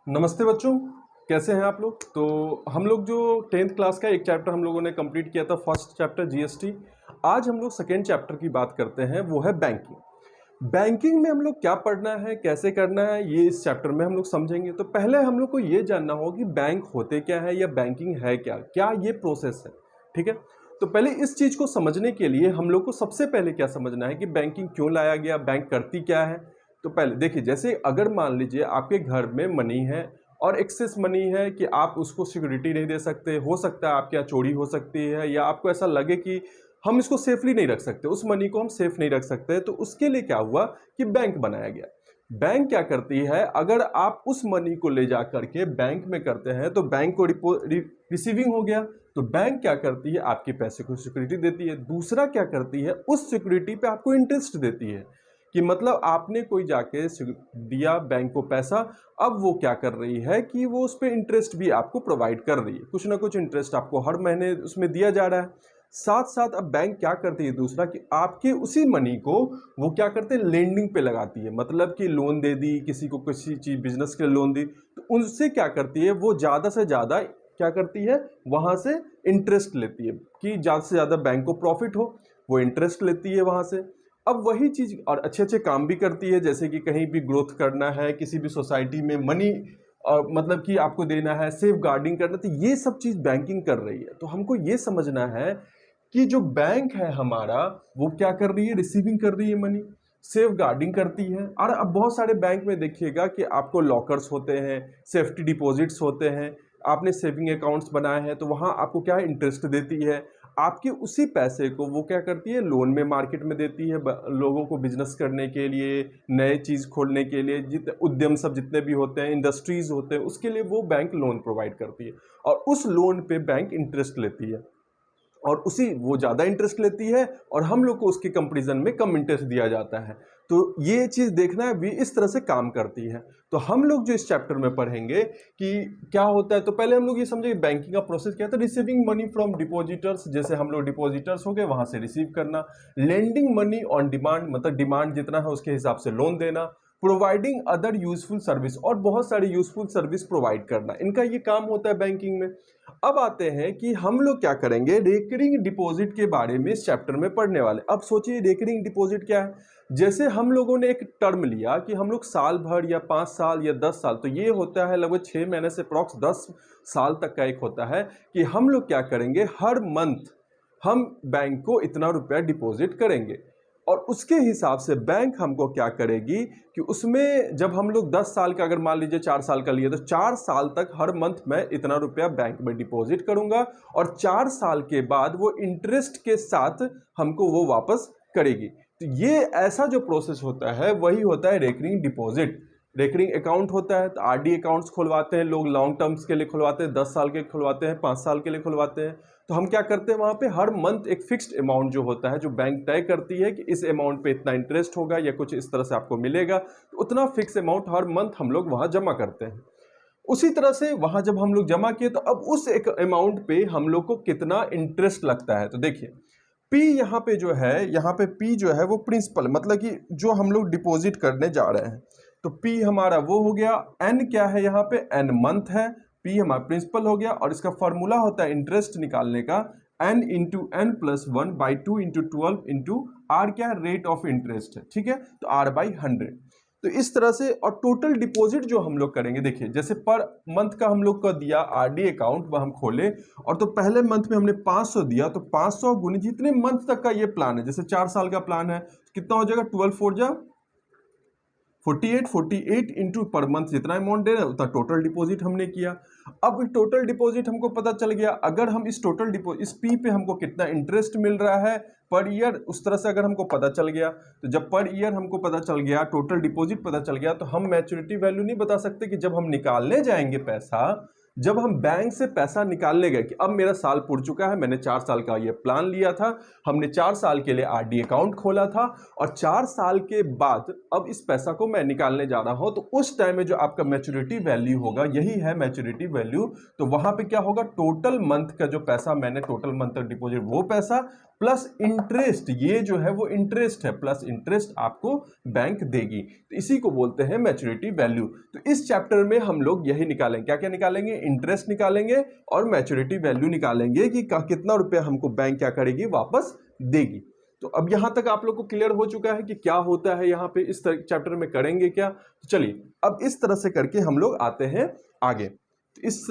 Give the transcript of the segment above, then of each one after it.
नमस्ते बच्चों, कैसे हैं आप लोग। तो हम लोग जो 10th क्लास का एक चैप्टर हम लोगों ने कंप्लीट किया था, फर्स्ट चैप्टर जीएसटी। आज हम लोग सेकेंड चैप्टर की बात करते हैं, वो है बैंकिंग। बैंकिंग में हम लोग क्या पढ़ना है, कैसे करना है, ये इस चैप्टर में हम लोग समझेंगे। तो पहले हम लोग को ये जानना होगा कि बैंक होते क्या है या बैंकिंग है क्या, क्या ये प्रोसेस है। ठीक है, तो पहले इस चीज़ को समझने के लिए हम लोग को सबसे पहले क्या समझना है कि बैंकिंग क्यों लाया गया, बैंक करती क्या है। तो पहले देखिए, जैसे अगर मान लीजिए आपके घर में मनी है और एक्सेस मनी है कि आप उसको सिक्योरिटी नहीं दे सकते, हो सकता है आपके यहाँ चोरी हो सकती है या आपको ऐसा लगे कि हम इसको सेफली नहीं रख सकते, उस मनी को हम सेफ नहीं रख सकते, तो उसके लिए क्या हुआ कि बैंक बनाया गया। बैंक क्या करती है, अगर आप उस मनी को ले जा करके बैंक में करते हैं तो बैंक को रिसीविंग हो गया, तो बैंक क्या करती है, आपके पैसे को सिक्योरिटी देती है। दूसरा क्या करती है, उस सिक्योरिटी पे आपको इंटरेस्ट देती है कि मतलब आपने कोई जाके दिया बैंक को पैसा, अब वो क्या कर रही है कि वो उस पर इंटरेस्ट भी आपको प्रोवाइड कर रही है, कुछ ना कुछ इंटरेस्ट आपको हर महीने उसमें दिया जा रहा है। साथ साथ अब बैंक क्या करती है दूसरा कि आपके उसी मनी को वो क्या करते हैं, लेंडिंग पे लगाती है। मतलब कि लोन दे दी किसी को, किसी चीज बिजनेस के लिए लोन दी, तो उनसे क्या करती है, वो ज़्यादा से ज़्यादा क्या करती है, वहाँ से इंटरेस्ट लेती है कि ज़्यादा से ज़्यादा बैंक को प्रॉफिट हो, वो इंटरेस्ट लेती है वहाँ से। अब वही चीज़ और अच्छे अच्छे काम भी करती है, जैसे कि कहीं भी ग्रोथ करना है, किसी भी सोसाइटी में मनी मतलब कि आपको देना है, सेफ गार्डिंग करना, तो ये सब चीज़ बैंकिंग कर रही है। तो हमको ये समझना है कि जो बैंक है हमारा, वो क्या कर रही है, रिसीविंग कर रही है मनी, सेफ गार्डिंग करती है। और अब बहुत सारे बैंक में देखिएगा कि आपको लॉकर्स होते हैं, सेफ्टी डिपॉजिट्स होते हैं, आपने सेविंग अकाउंट्स बनाए हैं, तो वहाँ आपको क्या है, इंटरेस्ट देती है। आपके उसी पैसे को वो क्या करती है, लोन में मार्केट में देती है लोगों को बिजनेस करने के लिए, नए चीज़ खोलने के लिए, जितने उद्यम सब जितने भी होते हैं, इंडस्ट्रीज होते हैं, उसके लिए वो बैंक लोन प्रोवाइड करती है और उस लोन पे बैंक इंटरेस्ट लेती है और उसी वो ज़्यादा इंटरेस्ट लेती है और हम लोग को उसके कंपेरिजन में कम इंटरेस्ट दिया जाता है। तो ये चीज़ देखना है, भी इस तरह से काम करती है। तो हम लोग जो इस चैप्टर में पढ़ेंगे कि क्या होता है, तो पहले हम लोग ये समझेंगे बैंकिंग का प्रोसेस क्या था। रिसीविंग मनी फ्रॉम डिपॉजिटर्स, जैसे हम लोग डिपॉजिटर्स हो गए, वहाँ से रिसीव करना। लेंडिंग मनी ऑन डिमांड, मतलब डिमांड जितना है उसके हिसाब से लोन देना। प्रोवाइडिंग अदर यूजफुल सर्विस, और बहुत सारी यूजफुल सर्विस प्रोवाइड करना, इनका ये काम होता है बैंकिंग में। अब आते हैं कि हम लोग क्या करेंगे, रेकरिंग डिपॉजिट के बारे में इस चैप्टर में पढ़ने वाले। अब सोचिए रेकरिंग डिपॉजिट क्या है। जैसे हम लोगों ने एक टर्म लिया कि हम लोग साल भर या 5 साल या 10 साल, तो ये होता है लगभग 6 महीने से अप्रॉक्स 10 साल तक का एक होता है कि हम लोग क्या करेंगे, हर मंथ हम बैंक को इतना रुपया डिपॉजिट करेंगे और उसके हिसाब से बैंक हमको क्या करेगी कि उसमें जब हम लोग 10 साल का, अगर मान लीजिए 4 साल का लिए, तो 4 साल तक हर मंथ मैं इतना रुपया बैंक में डिपॉजिट करूंगा और 4 साल के बाद वो इंटरेस्ट के साथ हमको वो वापस करेगी। तो ये ऐसा जो प्रोसेस होता है वही होता है रेकरिंग डिपॉजिट। रेकरिंग अकाउंट होता है, तो आरडी अकाउंट्स खुलवाते हैं लोग, लॉन्ग टर्म्स के लिए खुलवाते हैं, 10 साल के खुलवाते हैं, 5 साल के लिए खुलवाते हैं। तो हम क्या करते हैं, वहाँ पे हर मंथ एक फिक्स्ड अमाउंट जो होता है, जो बैंक तय करती है कि इस अमाउंट पे इतना इंटरेस्ट होगा या कुछ इस तरह से आपको मिलेगा, तो उतना फिक्स अमाउंट हर मंथ हम लोग वहाँ जमा करते हैं। उसी तरह से वहाँ जब हम लोग जमा किए, तो अब उस एक अमाउंट पे हम लोग को कितना इंटरेस्ट लगता है। तो देखिए पी यहाँ पे जो है, यहाँ पे पी जो है वो प्रिंसिपल, मतलब कि जो हम लोग डिपॉजिट करने जा रहे हैं, तो पी हमारा वो हो गया। एन क्या है, यहाँ पे एन मंथ है, पी हमारा प्रिंसिपल हो गया और इसका फॉर्मूला होता है इंटरेस्ट निकालने का, n into N plus 1/2 into 12 into R, क्या है, रेट ऑफ इंटरेस्ट है। ठीक है, तो R/100। तो इस तरह से, और टोटल डिपॉजिट जो हम लोग करेंगे, देखिए जैसे पर मंथ का हम लोग का दिया आरडी अकाउंट, वह हम खोले और तो पहले मंथ में हमने 500 दिया, तो 500 गुने जितने मंथ तक का ये प्लान है, जैसे 4 साल का प्लान है, कितना हो जाएगा, 12 4 जा 48 इंटू पर मंथ जितना अमाउंट दे रहे हैं उतना टोटल डिपॉजिट हमने किया। अब टोटल डिपॉजिट हमको पता चल गया, अगर हम इस टोटल डिपॉजिट, इस पी पे हमको कितना इंटरेस्ट मिल रहा है पर ईयर, उस तरह से अगर हमको पता चल गया, तो जब पर ईयर हमको पता चल गया, टोटल डिपॉजिट पता चल गया, तो हम मैच्योरिटी वैल्यू नहीं बता सकते कि जब हम निकालने जाएंगे पैसा, जब हम बैंक से पैसा निकालने गए कि अब मेरा साल पूर चुका है, मैंने 4 साल का ये प्लान लिया था, हमने 4 साल के लिए आरडी अकाउंट खोला था और 4 साल के बाद अब इस पैसा को मैं निकालने जा रहा हूं, तो उस टाइम में जो आपका मैच्योरिटी वैल्यू होगा, यही है मैच्योरिटी वैल्यू। तो वहां पे क्या होगा, टोटल मंथ का जो पैसा मैंने टोटल मंथ तक डिपॉजिट, वो पैसा प्लस इंटरेस्ट, ये जो है वो इंटरेस्ट है, प्लस इंटरेस्ट आपको बैंक देगी, तो इसी को बोलते हैं मैच्योरिटी वैल्यू। तो इस चैप्टर में हम लोग यही निकालेंगे, क्या क्या निकालेंगे, इंटरेस्ट निकालेंगे और मैच्योरिटी वैल्यू निकालेंगे कि कितना रुपया हमको बैंक क्या करेगी, वापस देगी। तो अब यहां तक आप लोग को क्लियर हो चुका है कि क्या होता है यहाँ पे, इस चैप्टर में करेंगे क्या। तो चलिए अब इस तरह से करके हम लोग आते हैं आगे। तो इस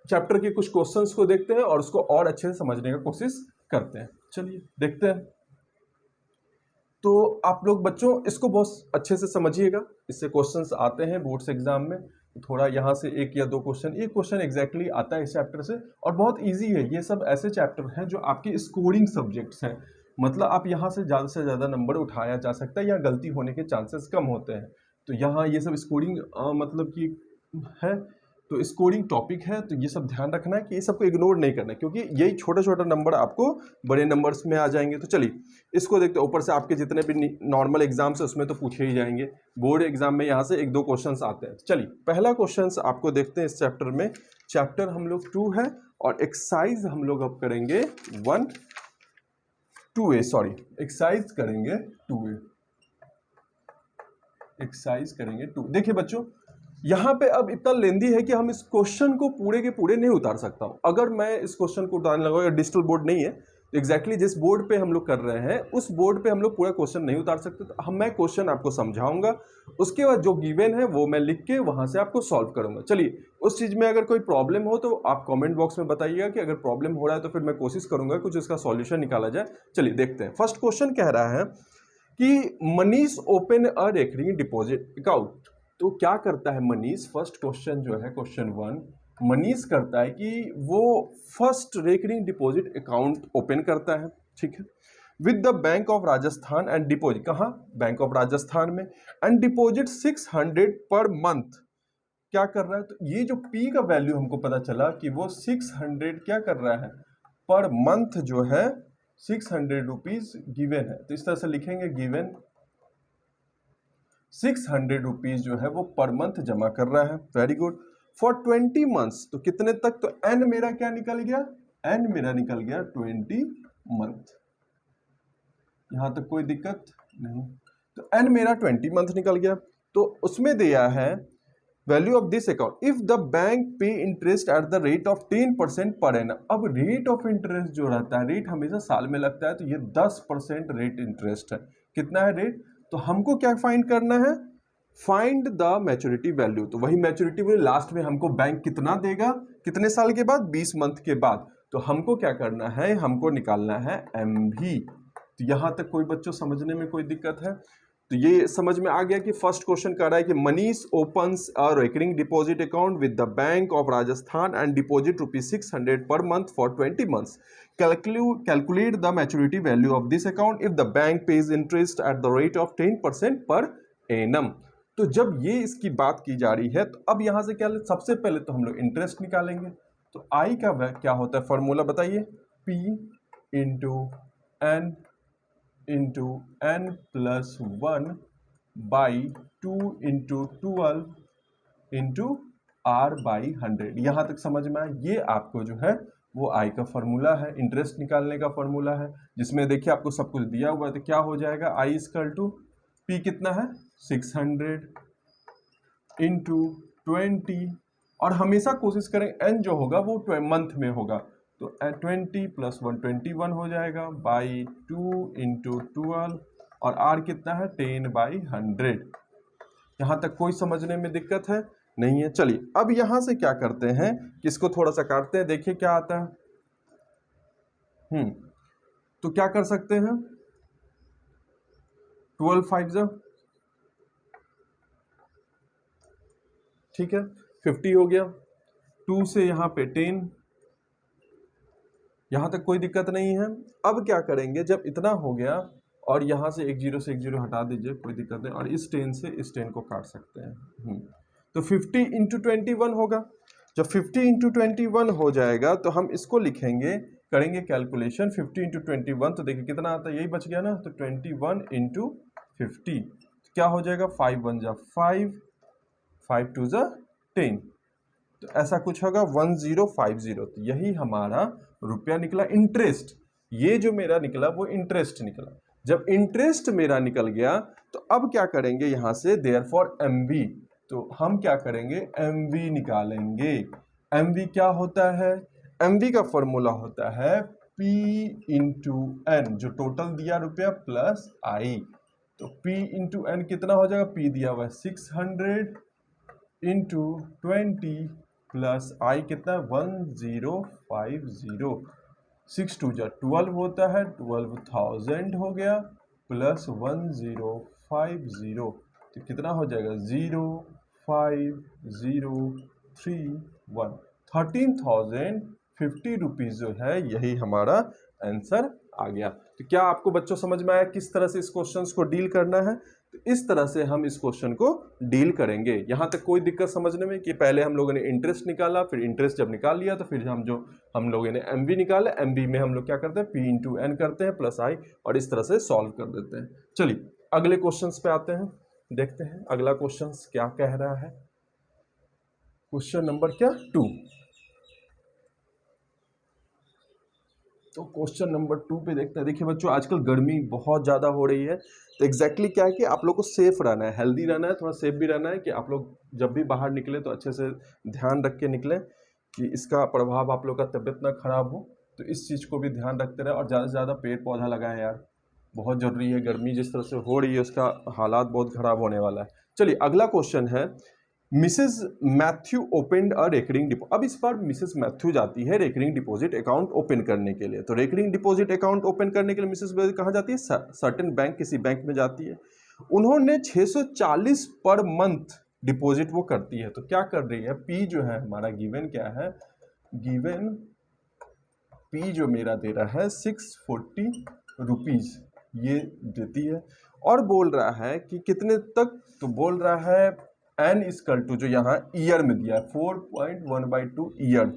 चैप्टर के कुछ क्वेश्चंस को देखते हैं और उसको और अच्छे से समझने का कोशिश करते हैं। चलिए देखते हैं। तो आप लोग बच्चों इसको बहुत अच्छे से समझिएगा, इससे क्वेश्चंस आते हैं बोर्ड्स एग्जाम में। थोड़ा यहाँ से एक या दो क्वेश्चन, एक क्वेश्चन एग्जैक्टली आता है इस चैप्टर से और बहुत इजी है। ये सब ऐसे चैप्टर हैं जो आपके स्कोरिंग सब्जेक्ट्स हैं, मतलब आप यहाँ से ज़्यादा नंबर उठाया जा सकता है या गलती होने के चांसेस कम होते हैं। तो यहाँ ये सब स्कोरिंग मतलब कि है, तो स्कोरिंग टॉपिक है, तो ये सब ध्यान रखना है कि ये सबको इग्नोर नहीं करना है, क्योंकि यही छोटा छोटा नंबर आपको बड़े नंबर्स में आ जाएंगे। तो चलिए इसको देखते हैं। ऊपर से आपके जितने भी नॉर्मल एग्जाम्स है उसमें तो पूछे ही जाएंगे, बोर्ड एग्जाम में यहाँ से एक दो क्वेश्चंस आते हैं। चलिए पहला क्वेश्चन आपको देखते हैं इस चैप्टर में। चैप्टर हम लोग 2 है और एक्सरसाइज हम लोग अब करेंगे 2A, सॉरी एक्सरसाइज करेंगे 2A, एक्सरसाइज करेंगे 2। देखिए बच्चों यहाँ पे अब इतना लेंदी है कि हम इस क्वेश्चन को पूरे के पूरे नहीं उतार सकता हूँ। अगर मैं इस क्वेश्चन को उतारने लगा, डिजिटल बोर्ड नहीं है, तो एग्जैक्टली जिस बोर्ड पे हम लोग कर रहे हैं उस बोर्ड पे हम लोग पूरा क्वेश्चन नहीं उतार सकते। तो मैं क्वेश्चन आपको समझाऊंगा, उसके बाद जो गिवन है वो मैं लिख के वहां से आपको सॉल्व करूंगा। चलिए उस चीज में अगर कोई प्रॉब्लम हो तो आप कॉमेंट बॉक्स में बताइएगा कि अगर प्रॉब्लम हो रहा है तो फिर मैं कोशिश करूंगा कुछ इसका सॉल्यूशन निकाला जाए। चलिए देखते हैं। फर्स्ट क्वेश्चन कह रहा है कि Manish open a recurring deposit account. तो क्या करता है मनीष, फर्स्ट क्वेश्चन जो है क्वेश्चन 1, मनीष करता है कि वो first recurring deposit account open करता है, ठीक है, with the bank of Rajasthan and deposit, कहाँ, बैंक ऑफ राजस्थान में, एंड डिपॉजिट 600 पर मंथ। क्या कर रहा है, तो ये जो पी का वैल्यू हमको पता चला कि वो 600 क्या कर रहा है पर मंथ, जो है 600 रुपीज गिवन है। तो इस तरह से लिखेंगे गिवन 600 रुपीज जो है वो पर मंथ जमा कर रहा है। Very good. फॉर 20 मंथ्स, तो कितने तक, तो एन मेरा क्या निकल गया, एन मेरा निकल गया 20 मंथ। यहां तक कोई दिक्कत नहीं, तो एन मेरा 20 मंथ निकल गया। तो उसमें दिया है value of this account if the bank pay interest at the rate of 10% per annum. अब रेट ऑफ इंटरेस्ट जो रहता है, रेट हमेशा साल में लगता है, तो ये 10% रेट इंटरेस्ट है। कितना है रेट, तो हमको क्या फाइंड करना है, फाइंड द मैच्योरिटी वैल्यू। तो वही मैच्योरिटी वैल्यू लास्ट में हमको बैंक कितना देगा, कितने साल के बाद, 20 मंथ के बाद। तो हमको क्या करना है, हमको निकालना है MV। तो यहां तक कोई बच्चों समझने में कोई दिक्कत है, तो ये समझ में आ गया कि फर्स्ट क्वेश्चन कह रहा है कि Manish opens a recurring deposit account with the bank of Rajasthan and deposit ₹600 per month for 20 months. Calculate the maturity value of this account if the bank page interest at the rate of 10% per annum. तो जब ये इसकी बात की जा रही है, तो अब यहां से क्या, सबसे पहले तो हम लोग इंटरेस्ट निकालेंगे। तो आई का क्या होता है फॉर्मूला बताइए, P into n into N plus 1 by 2 into 12 into R by 100। यहां तक समझ में आया, ये आपको जो है वो आई का फॉर्मूला है, इंटरेस्ट निकालने का फॉर्मूला है, जिसमें देखिए आपको सब कुछ दिया हुआ है। तो क्या हो जाएगा, आई इक्वल टू पी कितना है 600 इंटू 20, और हमेशा कोशिश करें एन जो होगा वो मंथ में होगा, तो 20 प्लस 1 21 हो जाएगा बाई 2 इंटू 12, और आर कितना है 10/100। यहां तक कोई समझने में दिक्कत है नहीं है। चलिए अब यहां से क्या करते हैं कि इसको थोड़ा सा काटते हैं, देखिए क्या आता है। तो क्या कर सकते हैं, 12 5 ठीक है, 50 हो गया, 2 से यहाँ पे 10, यहां तक कोई दिक्कत नहीं है। अब क्या करेंगे, जब इतना हो गया और यहां से एक जीरो से एक जीरो हटा दीजिए, कोई दिक्कत नहीं, और इस 10 से इस 10 को काट सकते हैं। तो 50 इंटू 21 होगा। जब 50 इंटू 21 हो जाएगा तो हम इसको लिखेंगे, करेंगे कैलकुलेशन 50 इंटू 21, तो देखिए कितना आता है, यही बच गया ना, तो 21 इंटू 50 क्या हो जाएगा, 5 1 जा 5, 5 2 जा 10, तो ऐसा कुछ होगा 1050। तो यही हमारा रुपया निकला इंटरेस्ट। ये जो मेरा निकला वो इंटरेस्ट निकला। जब इंटरेस्ट मेरा निकल गया तो अब क्या करेंगे यहाँ से, देयरफॉर एमवी, तो हम क्या करेंगे, एमवी निकालेंगे। एमवी क्या होता है, एमवी का फॉर्मूला होता है P इंटू एन, जो टोटल दिया रुपया प्लस आई, तो P इंटू एन कितना हो जाएगा, P दिया हुआ है 600 इंटू 20 प्लस आई कितना है 1050, 6 2 जा 12 होता है, 12,000 हो गया प्लस 1050, तो कितना हो जाएगा 05031, 13,050 रुपीज जो है, यही हमारा आंसर आ गया। तो क्या आपको बच्चों समझ में आया किस तरह से इस क्वेश्चन को डील करना है? तो इस तरह से हम इस क्वेश्चन को डील करेंगे। यहां तक कोई दिक्कत समझने में कि पहले हम लोगों ने इंटरेस्ट निकाला, फिर इंटरेस्ट जब निकाल लिया तो फिर हम लोगों ने एमवी निकाला, एमवी में हम लोग क्या करते हैं, पी इंटू एन करते हैं प्लस आई, और इस तरह से सॉल्व कर देते हैं। चलिए अगले क्वेश्चन पे आते हैं, देखते हैं अगला क्वेश्चन क्या कह रहा है। क्वेश्चन नंबर क्या 2। तो क्वेश्चन नंबर 2 पे देखते हैं। देखिए बच्चों, आजकल गर्मी बहुत ज़्यादा हो रही है, तो एग्जैक्टली क्या है कि आप लोग को सेफ रहना है, हेल्दी रहना है, थोड़ा सेफ भी रहना है, कि आप लोग जब भी बाहर निकले तो अच्छे से ध्यान रख के निकलें कि इसका प्रभाव आप लोग का तबीयत ना खराब हो। तो इस चीज़ को भी ध्यान रखते रहे और ज़्यादा से ज़्यादा पेड़ पौधा लगाएं यार, बहुत ज़रूरी है। गर्मी जिस तरह से हो रही है उसका हालात बहुत ख़राब होने वाला है। चलिए अगला क्वेश्चन है, Mrs Matthew opened a recurring deposit. अब इस बार मिसेस मैथ्यू जाती है रेकरिंग डिपॉजिट अकाउंट ओपन करने के लिए। तो रेकरिंग डिपॉजिट अकाउंट ओपन करने के लिए मिसेस कहाँ जाती है, सर्टेन बैंक, किसी बैंक में जाती है। उन्होंने 640 पर मंथ डिपॉजिट वो करती है। तो क्या कर रही है, पी जो है हमारा गिवन क्या है, गिवन पी जो मेरा दे रहा है 640 रुपीज ये देती है, और बोल रहा है कि कितने तक, तो बोल रहा है एन इक्वल टू, जो यहाँ ईयर में दिया है 4.1/2 ईयर,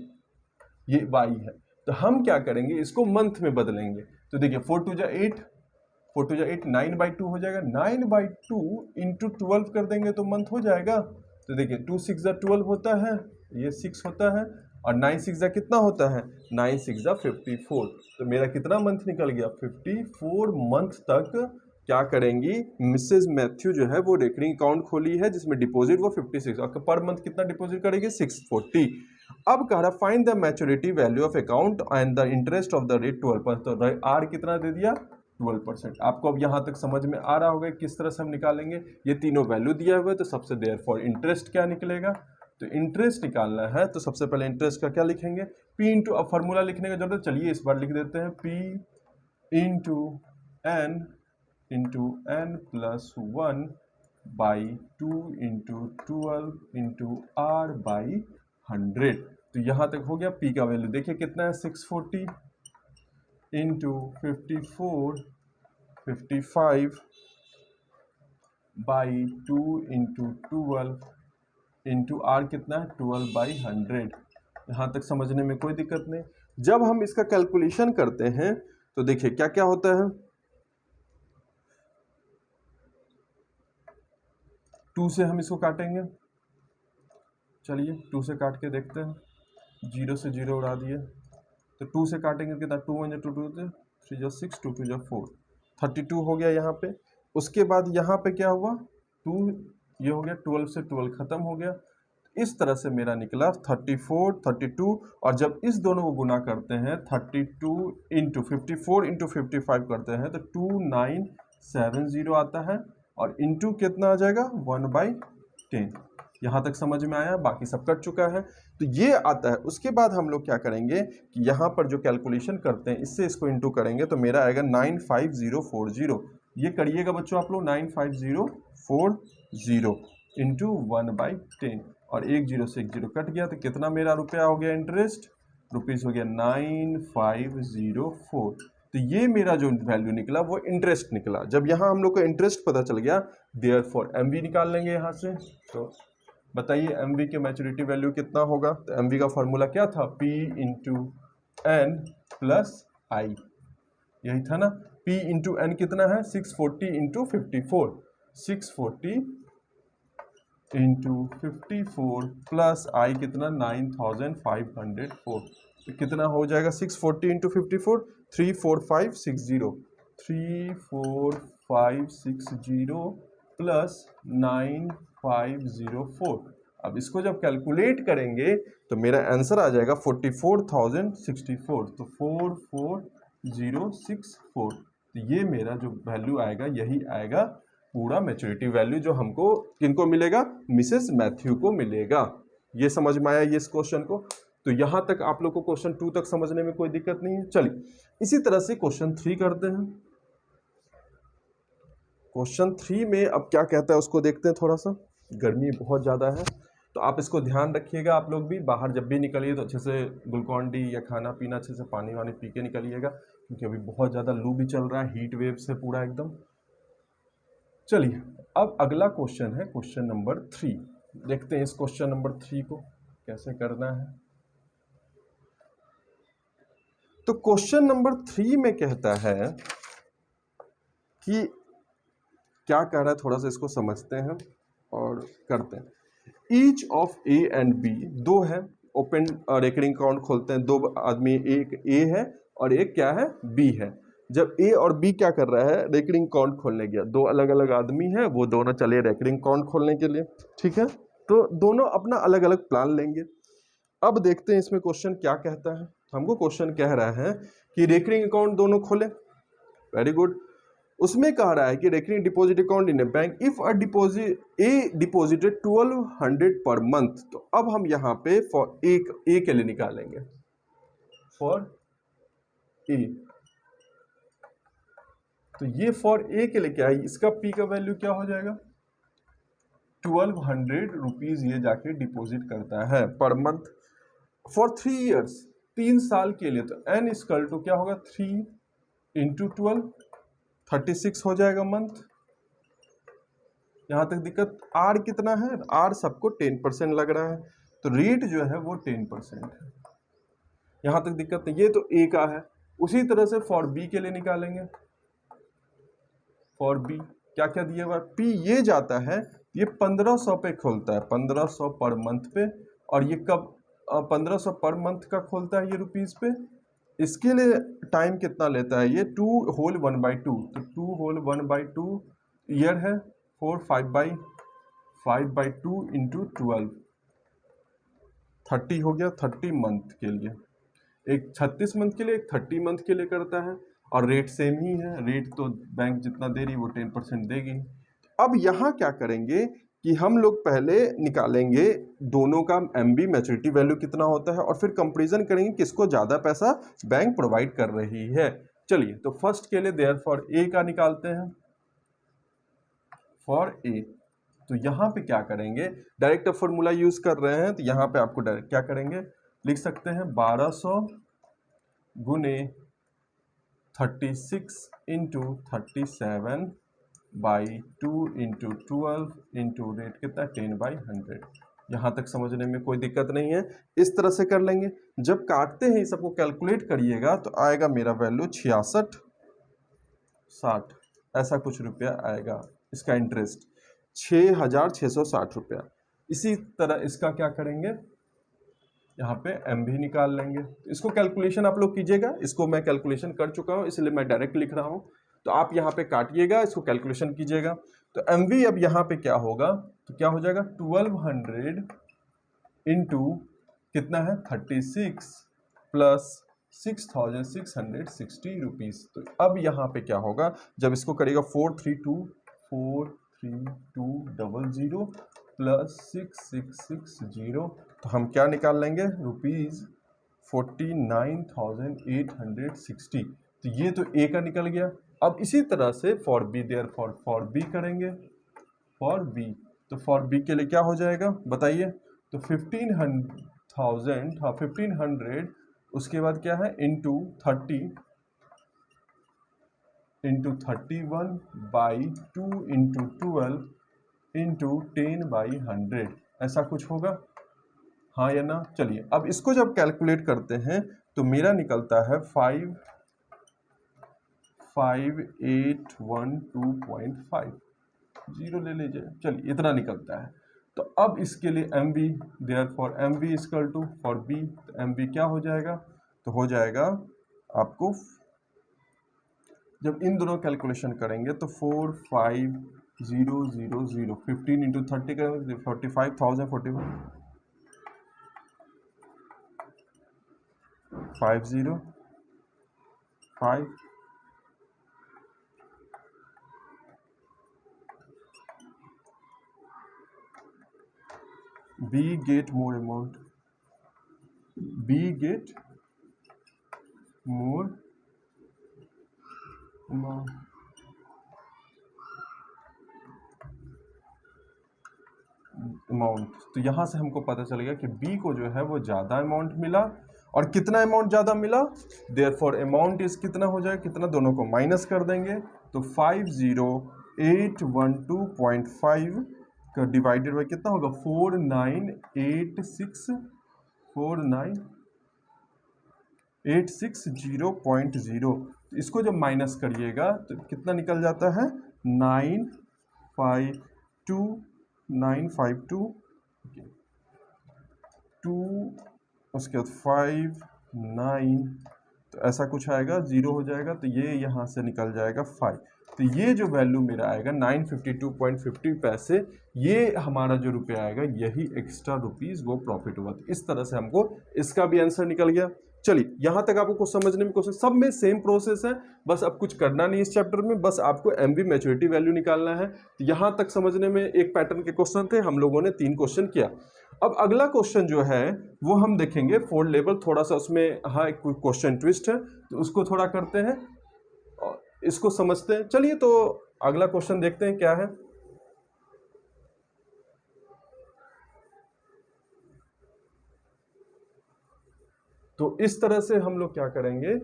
ये वाई है। तो हम क्या करेंगे, इसको मंथ में बदलेंगे। तो देखिए 4 2 जा 8, 4 2 जा 8, 9/2 हो जाएगा, 9/2 इंटू 12 कर देंगे तो मंथ हो जाएगा। तो देखिए 2 6 जा 12 होता है, ये 6 होता है, और 9 6 जा कितना होता है, 9 6 जा 54। तो मेरा कितना मंथ निकल गया, 54 मंथ तक क्या करेंगी मिसेज मैथ्यू जो है वो रेकरिंग अकाउंट खोली है, जिसमें डिपॉजिट वो 56, और पर मंथ कितना डिपॉजिट करेगी 640। अब कह रहा find the maturity value of account and the interest of the rate 12%। तो आर कितना दे दिया 12%। आपको अब यहाँ तक समझ में आ रहा होगा किस तरह से हम निकालेंगे। ये तीनों वैल्यू दिया हुआ है, तो सबसे देयरफॉर इंटरेस्ट क्या निकलेगा, तो इंटरेस्ट निकालना है तो सबसे पहले इंटरेस्ट का क्या लिखेंगे, पी इंटू, अब फॉर्मूला लिखने का जरूरत, चलिए इस बार लिख देते हैं, P into N plus 1/2 into 12 into R by 100। तो यहाँ तक हो गया। पी का वैल्यू देखिए कितना है 640 into 55 by 2 into 12 into R कितना है 12/100। यहाँ तक समझने में कोई दिक्कत नहीं। जब हम इसका कैलकुलेशन करते हैं तो देखिए क्या क्या होता है, 2 से हम इसको काटेंगे, चलिए 2 से काट के देखते हैं, 0 से 0 उड़ा दिए, तो 2 से काटेंगे कितना, 2 1 2 2 3 जा 6 2 2 जा 4, 32 हो गया यहाँ पे। उसके बाद यहाँ पे क्या हुआ, 2 ये हो गया, 12 से 12 खत्म हो गया। इस तरह से मेरा निकला 34 32, और जब इस दोनों को गुना करते हैं 32 इंटू 54 इंटू 55 करते हैं तो 2970 आता है, और इंटू कितना आ जाएगा 1/10। यहाँ तक समझ में आया, बाकी सब कट चुका है तो ये आता है। उसके बाद हम लोग क्या करेंगे कि यहाँ पर जो कैलकुलेशन करते हैं इससे इसको इंटू करेंगे तो मेरा आएगा 95040। ये करिएगा बच्चों आप लोग, 95040 इंटू 1/10, और 1 0 से 1 0 कट गया, तो कितना मेरा रुपया हो गया, इंटरेस्ट रुपीज़ हो गया 9504। तो ये मेरा जो वैल्यू निकला वो इंटरेस्ट निकला। जब यहाँ हम लोग को इंटरेस्ट पता चल गया, देयरफॉर एमवी निकाल लेंगे यहाँ से। तो बताइए एमवी के मैच्योरिटी वैल्यू कितना होगा, तो एमवी का फॉर्मूला क्या था, पी इंटू एन प्लस आई, यही था ना। पी इंटू एन कितना है 640 इंटू 54, 640 इंटू 54 प्लस आई कितना 9504। तो कितना हो जाएगा 640 इंटू 54 34560 प्लस 9504। अब इसको जब कैलकुलेट करेंगे तो मेरा आंसर आ जाएगा 44,064, तो 44064। तो ये मेरा जो वैल्यू आएगा यही आएगा पूरा मैच्योरिटी वैल्यू, जो हमको किनको मिलेगा, मिसेस मैथ्यू को मिलेगा। ये समझ में आया ये इस क्वेश्चन को? तो यहां तक आप लोग को क्वेश्चन 2 तक समझने में कोई दिक्कत नहीं है। चलिए इसी तरह से क्वेश्चन 3 करते हैं। क्वेश्चन 3 में अब क्या कहता है उसको देखते हैं। थोड़ा सा गर्मी बहुत ज़्यादा है तो आप इसको ध्यान रखिएगा। आप लोग भी बाहर जब भी निकलिए तो अच्छे से ग्लूकॉन डी या खाना पीना अच्छे से पानी वानी पी के निकलिएगा, क्योंकि अभी बहुत ज़्यादा लू भी चल रहा है, हीट वेव से पूरा एकदम। चलिए अब अगला क्वेश्चन है क्वेश्चन नंबर 3। देखते हैं इस क्वेश्चन नंबर 3 को कैसे करना है। तो क्वेश्चन नंबर 3 में कहता है कि क्या कह रहा है, थोड़ा सा इसको समझते हैं और करते हैं। Each of A and B, दो है, ओपन रेकरिंग अकाउंट खोलते हैं, दो आदमी, एक ए है और एक क्या है, बी है। जब ए और बी क्या कर रहा है, रेकरिंग अकाउंट खोलने गया, दो अलग अलग आदमी है, वो दोनों चले रेकरिंग अकाउंट खोलने के लिए, ठीक है। तो दोनों अपना अलग अलग प्लान लेंगे। अब देखते हैं इसमें क्वेश्चन क्या कहता है। हमको क्वेश्चन कह रहा है कि रेकरिंग अकाउंट दोनों खोले, वेरी गुड। उसमें कह रहा है कि recurring deposit account in A bank if a deposited 1200 per month. तो अब हम यहाँ पे फॉर ए के लिए निकालेंगे, फॉर ए। तो ये फॉर ए के लिए क्या है, इसका पी का वैल्यू क्या हो जाएगा, 1200 रुपीज ये जाके डिपॉजिट करता है पर मंथ फॉर 3 ईयर्स, 3 साल के लिए। तो एन इक्वल टू क्या होगा, 3 इंटू 12, 36 हो जाएगा मंथ। यहां तक दिक्कत, आर कितना है, आर सबको 10% लग रहा है, तो रेट जो है वो 10% है। यहां तक दिक्कत नहीं, ये तो ए का है। उसी तरह से फॉर बी के लिए निकालेंगे। फॉर बी क्या क्या दिया हुआ, पी ये जाता है, ये 1500 पे खोलता है, 1500 पर मंथ पे। और ये कब 1500 पर मंथ का खोलता है ये रुपीज पे। इसके लिए टाइम कितना लेता है ये, 2 होल 1/2, तो 2 होल 1/2 ईयर है, 4 5/2 इंटू 12, 30 हो गया, 30 मंथ के लिए। एक 36 मंथ के लिए, एक 30 मंथ के लिए करता है, और रेट सेम ही है। रेट तो बैंक जितना दे रही वो 10% देगी। अब यहाँ क्या करेंगे कि हम लोग पहले निकालेंगे दोनों का एमबी मैच्योरिटी वैल्यू कितना होता है, और फिर कंपैरिजन करेंगे किसको ज़्यादा पैसा बैंक प्रोवाइड कर रही है। चलिए तो फर्स्ट के लिए देयरफॉर ए का निकालते हैं, फॉर ए। तो यहाँ पे क्या करेंगे, डायरेक्ट फॉर्मूला यूज कर रहे हैं, तो यहाँ पे आपको डायरेक्ट क्या करेंगे, लिख सकते हैं 1200 गुने 36 into 37 by 2 into 12 into rate कितना 10/100। यहाँ तक समझने में कोई दिक्कत नहीं है, इस तरह से कर लेंगे। जब काटते हैं सबको कैलकुलेट करिएगा तो आएगा मेरा वैल्यू 6660 ऐसा कुछ रुपया आएगा। इसका इंटरेस्ट 6660 रुपया। इसी तरह इसका क्या करेंगे, यहाँ पे एम भी निकाल लेंगे। तो इसको कैलकुलेशन आप लोग कीजिएगा, इसको मैं कैलकुलेशन कर चुका हूँ इसलिए मैं डायरेक्ट लिख रहा हूँ। तो आप यहाँ पे काटिएगा, इसको कैलकुलेशन कीजिएगा। तो एम वी अब यहाँ पे क्या होगा, तो क्या हो जाएगा 1200 इंटू कितना है 36 प्लस 6660 रुपीज़। तो अब यहाँ पे क्या होगा, जब इसको करेगा 43200 प्लस 6660, तो हम क्या निकाल लेंगे, रुपीज़ 49,860। तो ये तो ए का निकल गया। अब इसी तरह से for B, therefore B करेंगे, फॉर बी। तो फॉर बी के लिए क्या हो जाएगा बताइए, तो 1500 उसके बाद क्या है into 30 into 31 by 2 into 12 into 10/100 ऐसा कुछ होगा, हाँ या ना। चलिए अब इसको जब कैलकुलेट करते हैं तो मेरा निकलता है 5812.5, जीरो ले लीजिए, चलिए इतना निकलता है। तो अब इसके लिए M B, therefore M B equal to for B, तो एम बी क्या हो जाएगा, तो हो जाएगा आपको जब इन दोनों कैलकुलेशन करेंगे तो 45000 15 इंटू 30 करेंगे 45,000 505 B get more amount, B get more amount, तो यहाँ से हमको पता चल गया कि B को जो है वो ज़्यादा अमाउंट मिला। और कितना अमाउंट ज़्यादा मिला, देयरफॉर अमाउंट इस कितना हो जाएगा, कितना, दोनों को माइनस कर देंगे तो 50812.5 का डिवाइडेड बाई कितना होगा 49860.0। इसको जब माइनस करिएगा तो कितना निकल जाता है 952 2 उसके बाद 5 9, तो ऐसा कुछ आएगा, 0 हो जाएगा तो ये यहाँ से निकल जाएगा 5। तो ये जो वैल्यू मेरा आएगा 952.50 पैसे, ये हमारा जो रुपया आएगा यही एक्स्ट्रा रुपीस वो प्रॉफिट हुआ। तो इस तरह से हमको इसका भी आंसर निकल गया। चलिए यहाँ तक आपको कुछ समझने में कोशिश, सब में सेम प्रोसेस है, बस अब कुछ करना नहीं इस चैप्टर में, बस आपको एमवी मैच्योरिटी वैल्यू निकालना है। तो यहाँ तक समझने में एक पैटर्न के क्वेश्चन थे, हम लोगों ने 3 क्वेश्चन किया। अब अगला क्वेश्चन जो है वो हम देखेंगे फोर्थ लेवल, थोड़ा सा उसमें हाँ एक क्वेश्चन ट्विस्ट है, तो उसको थोड़ा करते हैं और इसको समझते हैं। चलिए तो अगला क्वेश्चन देखते हैं क्या है। तो इस तरह से हम लोग क्या करेंगे,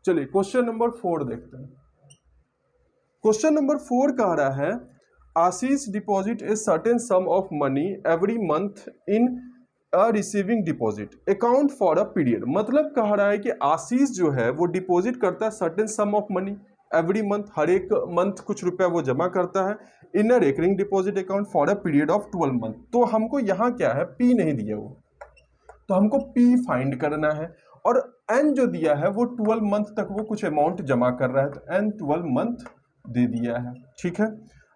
चलिए क्वेश्चन नंबर 4 देखते हैं। क्वेश्चन नंबर 4 कह रहा है Ashish deposit a certain sum of money every month in a receiving deposit account for a period. मतलब कह रहा है कि आशीष जो है वो डिपॉजिट करता है certain sum of money every month, हर एक मंथ कुछ रुपया वो जमा करता है in a recurring deposit account for a period of 12 month. तो हमको यहाँ क्या है, पी नहीं दिया वो, तो हमको पी फाइंड करना है। और एन जो दिया है वो 12 मंथ तक वो कुछ अमाउंट जमा कर रहा है, तो एन 12 मंथ दे दिया है। ठीक है,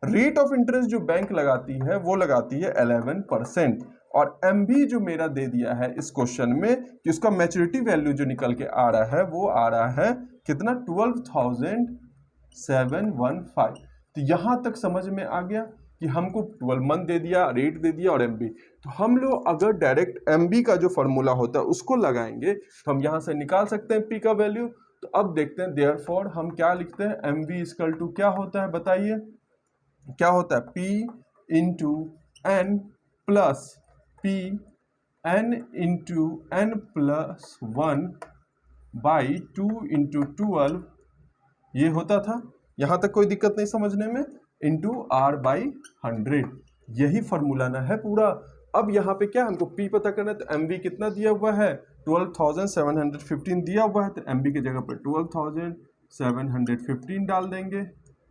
रेट ऑफ इंटरेस्ट जो बैंक लगाती है वो लगाती है 11%। और एमबी जो मेरा दे दिया है इस क्वेश्चन में कि उसका मैच्योरिटी वैल्यू जो निकल के आ रहा है वो आ रहा है कितना 12,715। तो यहां तक समझ में आ गया कि हमको 12 मंथ दे दिया, रेट दे दिया और एमबी। तो हम लोग अगर डायरेक्ट एमबी का जो फॉर्मूला होता है उसको लगाएंगे तो हम यहां से निकाल सकते हैं पी का वैल्यू। तो अब देखते हैं देयरफॉर हम क्या लिखते हैं, एम वी इक्वल टू क्या होता है बताइए, क्या होता है P into N plus P N into N plus 1 by 2 into 12, ये होता था। यहां तक कोई दिक्कत नहीं समझने में, इंटू आर बाई 100, यही फॉर्मूला ना है पूरा। अब यहाँ पे क्या हमको पी पता करना है, तो एम वी कितना दिया हुआ है 12,715 दिया हुआ है, तो एम बी की जगह पर 12,715 डाल देंगे,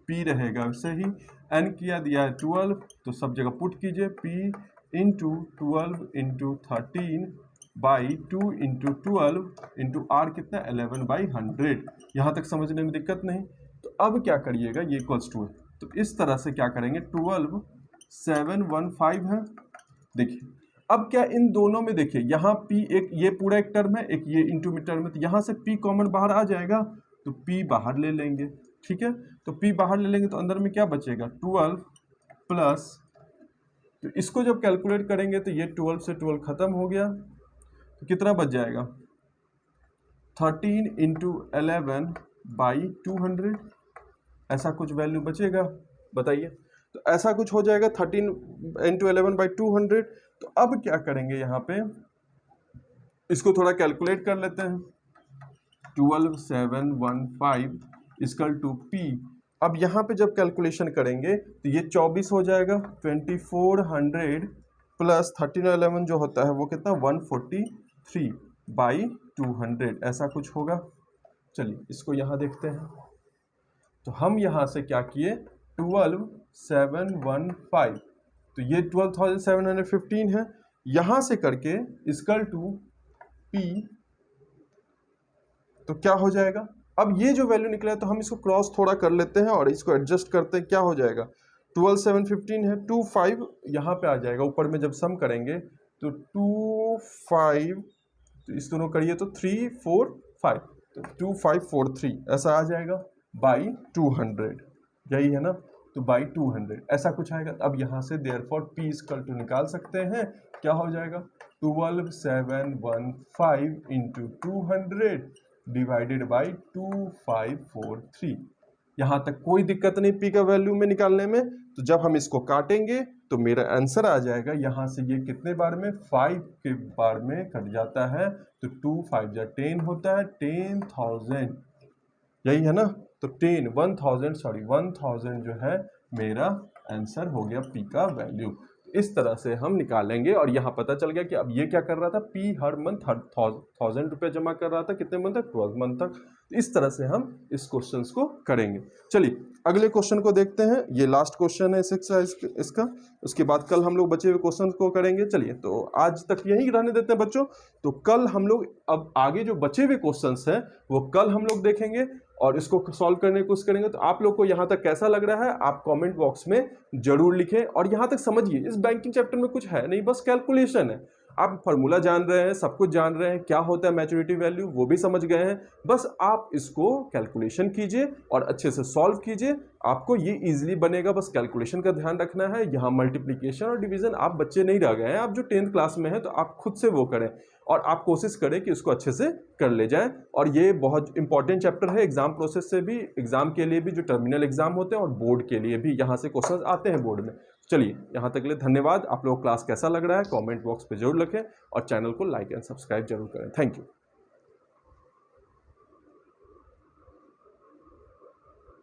पी रहेगा सही, एन किया दिया है 12, तो सब जगह पुट कीजिए P into 12 into 13 by 2 into 12 into R कितना 11/100। यहाँ तक समझने में दिक्कत नहीं। तो अब क्या करिएगा, ये इक्वल्स टू है, तो इस तरह से क्या करेंगे 12,715 है। देखिए अब क्या इन दोनों में देखिए यहाँ P एक ये पूरा एक टर्म है, एक ये इंटू में टर्म है, तो यहाँ से P कॉमन बाहर आ जाएगा तो P बाहर ले लेंगे। ठीक है, तो P बाहर ले लेंगे तो अंदर में क्या बचेगा 12 प्लस, तो इसको जब कैलकुलेट करेंगे तो ये 12 से 12 खत्म हो गया, तो कितना बच जाएगा 13 इंटू 11/200, ऐसा कुछ वैल्यू बचेगा बताइए। तो ऐसा कुछ हो जाएगा 13 इंटू 11/200। तो अब क्या करेंगे यहाँ पे, इसको थोड़ा कैलकुलेट कर लेते हैं, 12,715 इक्वल टू पी। अब यहाँ पे जब कैलकुलेशन करेंगे तो ये 24 हो जाएगा, 2400 प्लस 1311 जो होता है वो कितना 143/200, ऐसा कुछ होगा। चलिए इसको यहाँ देखते हैं। तो हम यहाँ से क्या किए, 12,715, तो ये 12,715 है। यहाँ से करके इक्वल टू P, तो क्या हो जाएगा, अब ये जो वैल्यू निकला है तो हम इसको क्रॉस थोड़ा कर लेते हैं और इसको एडजस्ट करते हैं, क्या हो जाएगा, 12,715 है, 25 यहाँ पे आ जाएगा, ऊपर में जब सम करेंगे तो 25, तो इस दोनों करिए तो 3 4 5, तो 2543 ऐसा आ जाएगा बाई 200, यही है ना, तो बाई 200 ऐसा कुछ आएगा। अब यहाँ से देयरफॉर P इक्वल टू निकाल सकते हैं, क्या हो जाएगा, 12,715 इंटू 200 डिवाइडेड बाई 2543। यहाँ तक कोई दिक्कत नहीं P का वैल्यू में निकालने में। तो जब हम इसको काटेंगे तो मेरा आंसर आ जाएगा, यहाँ से ये कितने बार में, 5 के बार में कट जाता है, तो 2 5 जा 10 होता है, 10,000, यही है ना, तो 1000 जो है मेरा आंसर हो गया P का वैल्यू। इस तरह से हम निकालेंगे और यहाँ पता चल गया कि अब ये क्या कर रहा था, P हर मंथ 1000 रुपये जमा कर रहा था, कितने मंथ तक, 12 मंथ तक। इस तरह से हम इस क्वेश्चन को करेंगे। चलिए अगले क्वेश्चन को देखते हैं, ये लास्ट क्वेश्चन है इसका, उसके बाद कल हम लोग बचे हुए क्वेश्चन को करेंगे। चलिए तो आज तक यही रहने देते हैं बच्चों, तो कल हम लोग अब आगे जो बचे हुए क्वेश्चंस हैं वो कल हम लोग देखेंगे और इसको सॉल्व करने की कोशिश करेंगे। तो आप लोग को यहाँ तक कैसा लग रहा है आप कमेंट बॉक्स में जरूर लिखें। और यहाँ तक समझिए इस बैंकिंग चैप्टर में कुछ है नहीं, बस कैलकुलेशन है। आप फार्मूला जान रहे हैं, सब कुछ जान रहे हैं, क्या होता है मैच्योरिटी वैल्यू वो भी समझ गए हैं, बस आप इसको कैलकुलेशन कीजिए और अच्छे से सॉल्व कीजिए, आपको ये इजीली बनेगा। बस कैलकुलेशन का ध्यान रखना है, यहाँ मल्टीप्लिकेशन और डिवीजन आप बच्चे नहीं रह गए हैं, आप जो 10th क्लास में हैं तो आप खुद से वो करें और आप कोशिश करें कि इसको अच्छे से कर ले जाएं। और ये बहुत इंपॉर्टेंट चैप्टर है एग्जाम प्रोसेस से भी, एग्जाम के लिए भी, जो टर्मिनल एग्जाम होते हैं और बोर्ड के लिए भी यहाँ से क्वेश्चन आते हैं बोर्ड में। चलिए यहाँ तक के लिए धन्यवाद। आप लोग क्लास कैसा लग रहा है कमेंट बॉक्स पे जरूर लिखें और चैनल को लाइक एंड सब्सक्राइब जरूर करें। Thank you.